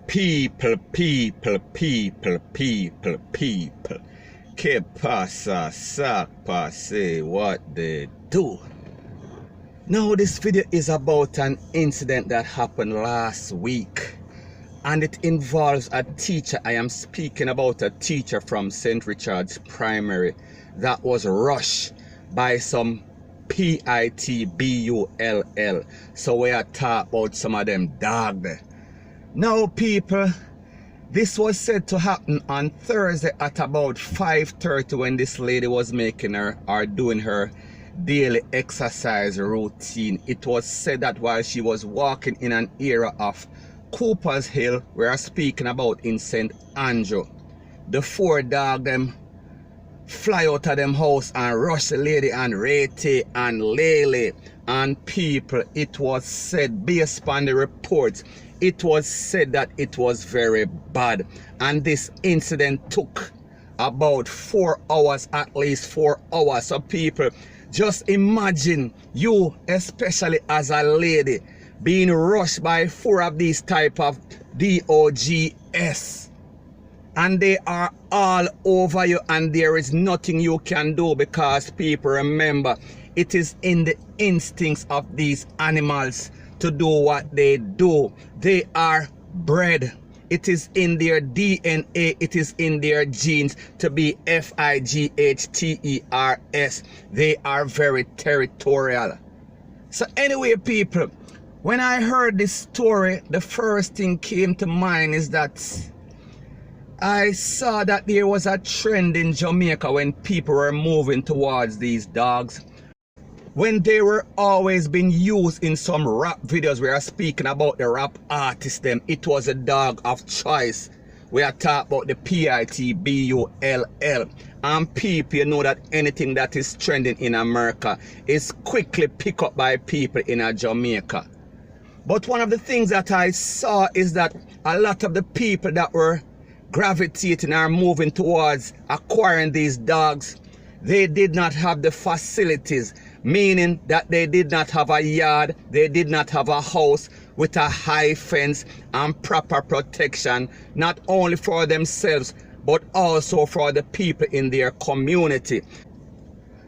People. Que pasa, sac passe, what they do. Now this video is about an incident that happened last week. And it involves a teacher. I am speaking about a teacher from St. Richard's Primary that was rushed by some PITBULL. So we are talking about some of them dog there. Now people, this was said to happen on Thursday at about 5:30 when this lady was making her or doing her daily exercise routine. It was said that while she was walking in an area of Cooper's Hill, we are speaking about in St. Andrew, the four dogs them fly out of them house and rush the lady and Rete and Lele and people. It was said, based upon the reports, it was said that it was very bad, and this incident took about 4 hours, at least 4 hours. So people, just imagine you, especially as a lady, being rushed by 4 of these type of DOGS, and they are all over you, and there is nothing you can do, because people, remember, it is in the instincts of these animals to do what they do. They are bred. It is in their DNA, it is in their genes to be FIGHTERS. They are very territorial. So anyway people, when I heard this story, the first thing came to mind is that I saw that there was a trend in Jamaica when people were moving towards these dogs, when they were always being used in some rap videos. We are speaking about the rap artists them. It was a dog of choice. We are talking about the PITBULL. And people, you know that anything that is trending in America is quickly picked up by people in Jamaica. But one of the things that I saw is that a lot of the people that were gravitating or moving towards acquiring these dogs, they did not have the facilities, meaning that they did not have a yard, they did not have a house with a high fence and proper protection, not only for themselves but also for the people in their community.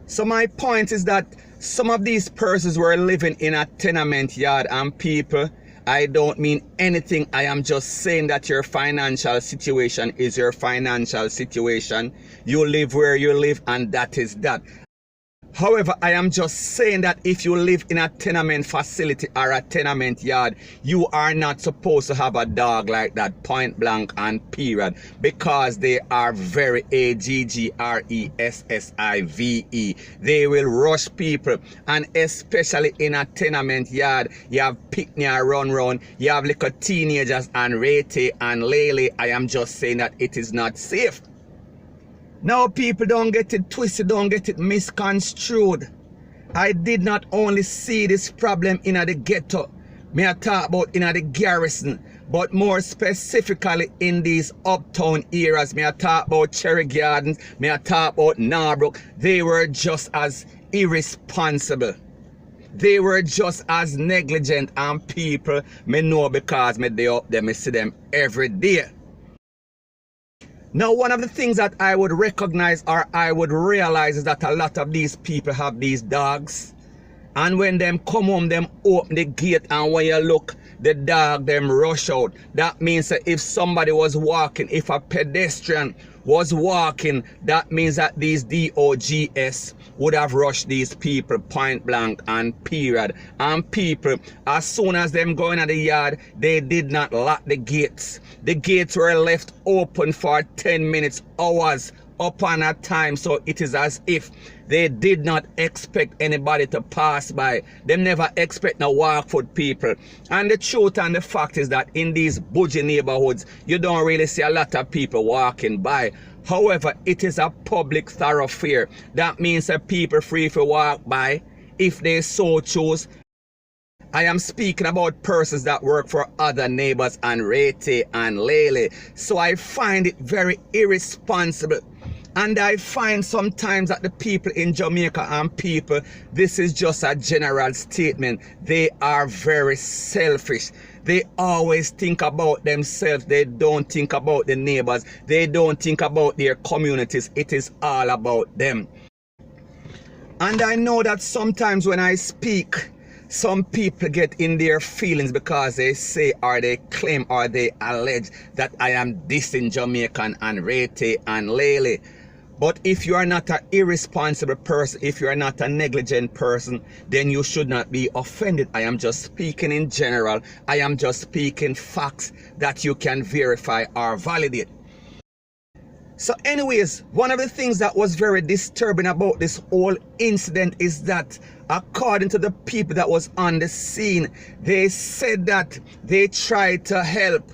So my point is that some of these persons were living in a tenement yard, and people, I don't mean anything. I am just saying that your financial situation is your financial situation. You live where you live, and that is that. However, I am just saying that if you live in a tenement facility or a tenement yard, you are not supposed to have a dog like that, point blank and period, because they are very AGGRESSIVE. They will rush people, and especially in a tenement yard, you have picnic run round, you have little teenagers and Rete and Lele. I am just saying that it is not safe. Now people, don't get it twisted, don't get it misconstrued. I did not only see this problem in the ghetto, may I talk about in the garrison, but more specifically in these uptown areas. May I talk about Cherry Gardens, may I talk about Norbrook. They were just as irresponsible. They were just as negligent, and people may know because me they up there, me see them every day. Now, one of the things that I would recognize or I would realize is that a lot of these people have these dogs, and when them come home, them open the gate, and when you look, the dog them rush out. That means that if somebody was walking, if a pedestrian was walking, that means that these DOGS would have rushed these people, point blank and period. And people, as soon as them go in the yard, they did not lock the gates. The gates were left open for 10 minutes, hours upon a time. So it is as if they did not expect anybody to pass by. They never expect no walk foot people. And the truth and the fact is that in these bougie neighborhoods, you don't really see a lot of people walking by. However, it is a public thoroughfare. That means that people free to walk by if they so choose. I am speaking about persons that work for other neighbors and Rete and Lele. So I find it very irresponsible. And I find sometimes that the people in Jamaica and people, this is just a general statement, they are very selfish. They always think about themselves. They don't think about the neighbors. They don't think about their communities. It is all about them. And I know that sometimes when I speak, some people get in their feelings because they say or they claim or they allege that I am dissing Jamaican and Rete and Lele. But if you are not an irresponsible person, if you are not a negligent person, then you should not be offended. I am just speaking in general. I am just speaking facts that you can verify or validate. So anyways, one of the things that was very disturbing about this whole incident is that according to the people that was on the scene, they said that they tried to help.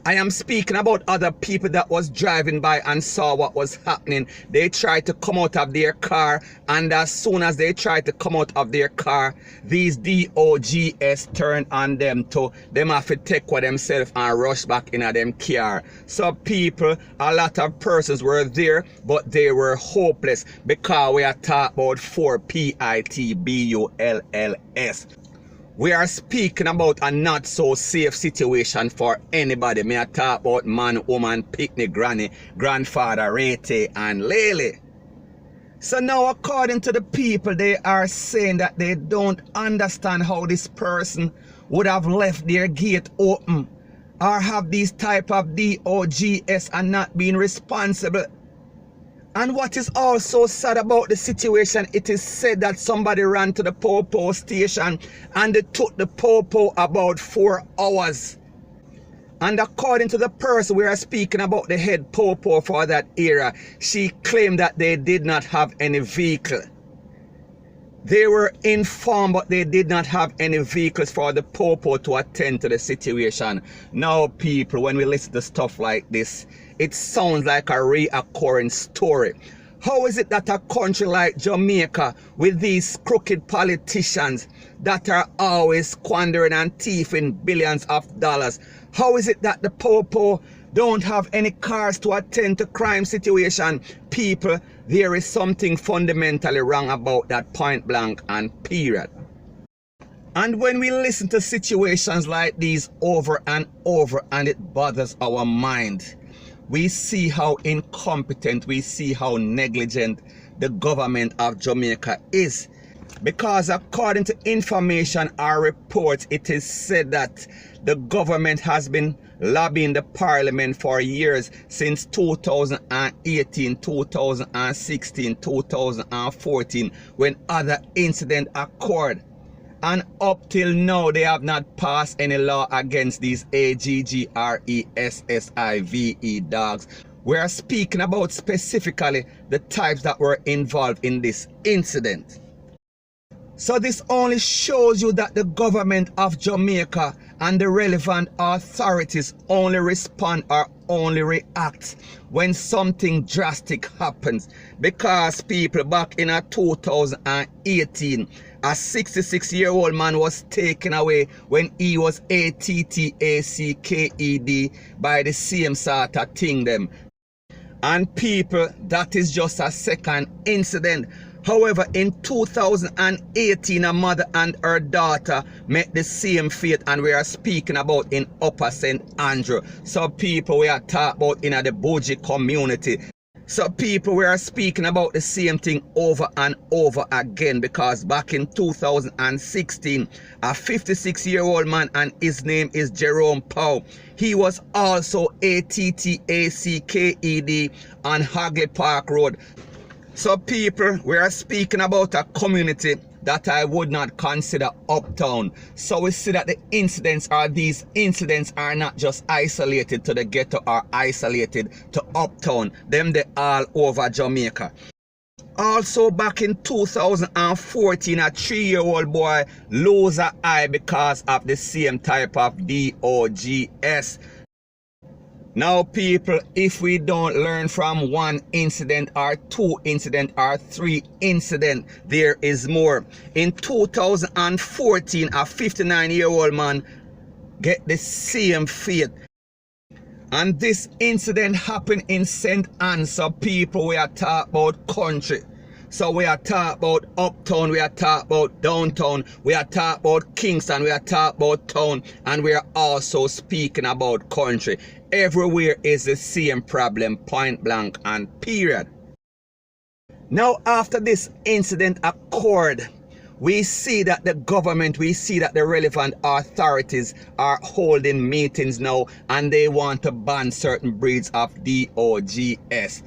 I am speaking about other people that was driving by and saw what was happening. They tried to come out of their car, and as soon as they tried to come out of their car, these DOGs turned on them to them have to take for themselves and rush back in them car. So people, a lot of persons were there, but they were hopeless because we are talking about 4 PITBULLS. We are speaking about a not so safe situation for anybody. May I talk about man, woman, picnic, granny, grandfather, Rete and Lele. So now according to the people, they are saying that they don't understand how this person would have left their gate open or have these type of DOGs and not being responsible. And what is also sad about the situation, it is said that somebody ran to the Popo station and they took the Popo about 4 hours. And according to the person we are speaking about, the head Popo for that era, she claimed that they did not have any vehicle. They were informed, but they did not have any vehicles for the Popo to attend to the situation. Now people, when we listen to stuff like this, it sounds like a reoccurring story. How is it that a country like Jamaica, with these crooked politicians that are always squandering and thieving billions of dollars, how is it that the Popo don't have any cars to attend to crime situation? People, there is something fundamentally wrong about that, point blank and period. And when we listen to situations like these over and over, and it bothers our mind, we see how incompetent, we see how negligent the government of Jamaica is. Because according to information or reports, it is said that the government has been lobbying the parliament for years, since 2018, 2016, 2014, when other incidents occurred. And up till now, they have not passed any law against these AGGRESSIVE dogs. We are speaking about specifically the types that were involved in this incident. So this only shows you that the government of Jamaica and the relevant authorities only respond or only react when something drastic happens. Because people, back in 2018, a 66-year-old man was taken away when he was ATTACKED by the same sort of thing them. And people, that is just a second incident. However, in 2018, a mother and her daughter met the same fate, and we are speaking about in Upper St. Andrew. So people, we are talking about in the Bougie community. So people, we are speaking about the same thing over and over again, because back in 2016, a 56-year-old man, and his name is Jerome Powell, he was also ATTACKED on Hagley Park Road. So people, we are speaking about a community that I would not consider uptown. So we see that the incidents, or these incidents, are not just isolated to the ghetto or isolated to uptown. Them they all over Jamaica. Also back in 2014, a 3-year-old boy lose an eye because of the same type of DOGs. Now people, if we don't learn from one incident or 2 incidents or 3 incidents, there is more. In 2014, a 59-year-old man get the same fate. And this incident happened in St. Anne. So people, we are talking about country. So we are talking about uptown, we are talking about downtown, we are talking about Kingston, we are talking about town, and we are also speaking about country. Everywhere is the same problem, point blank and period. Now after this incident occurred, we see that the government, we see that the relevant authorities are holding meetings now, and they want to ban certain breeds of DOGs.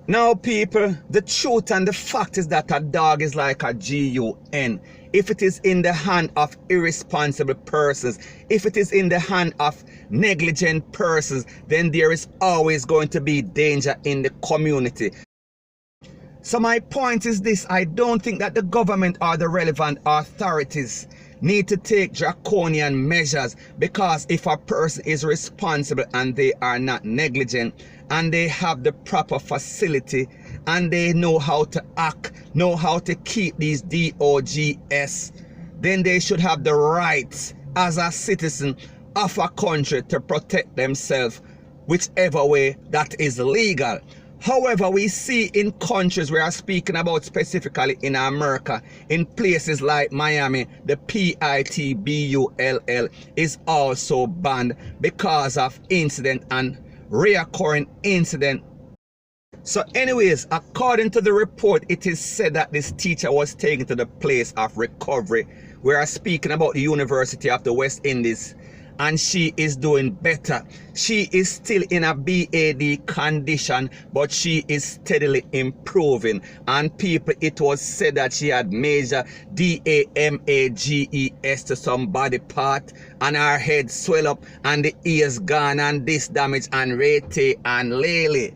Now people, the truth and the fact is that a dog is like a GUN. If it is in the hand of irresponsible persons, if it is in the hand of negligent persons, then there is always going to be danger in the community. So my point is this: I don't think that the government or the relevant authorities need to take draconian measures, because if a person is responsible and they are not negligent and they have the proper facility and they know how to act, know how to keep these DOGs, then they should have the rights as a citizen of a country to protect themselves whichever way that is legal. However, we see in countries we are speaking about, specifically in America, in places like Miami, the PITBULL is also banned because of incident and reoccurring incident. So anyways, according to the report, it is said that this teacher was taken to the place of recovery. We are speaking about the University of the West Indies, and she is doing better. She is still in a BAD condition, but she is steadily improving. And people, it was said that she had major DAMAGES to some body part, and her head swell up, and the ears gone, and this damage, and Rete and Lele.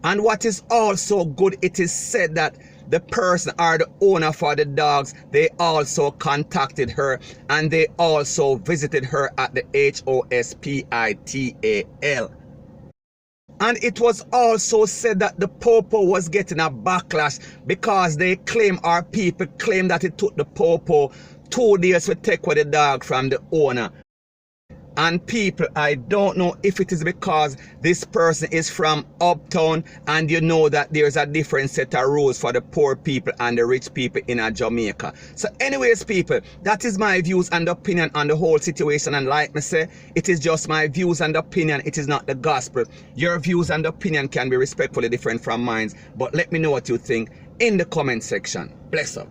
And what is also good, it is said that the person or the owner for the dogs, they also contacted her, and they also visited her at the HOSPITAL. And it was also said that the Popo was getting a backlash because they claim, or people claim, that it took the Popo 2 days to take away the dog from the owner. And people, I don't know if it is because this person is from uptown, and you know that there's a different set of rules for the poor people and the rich people in Jamaica. So anyways people, that is my views and opinion on the whole situation, and like me say, it is just my views and opinion, it is not the gospel. Your views and opinion can be respectfully different from mine, but let me know what you think in the comment section. Bless up.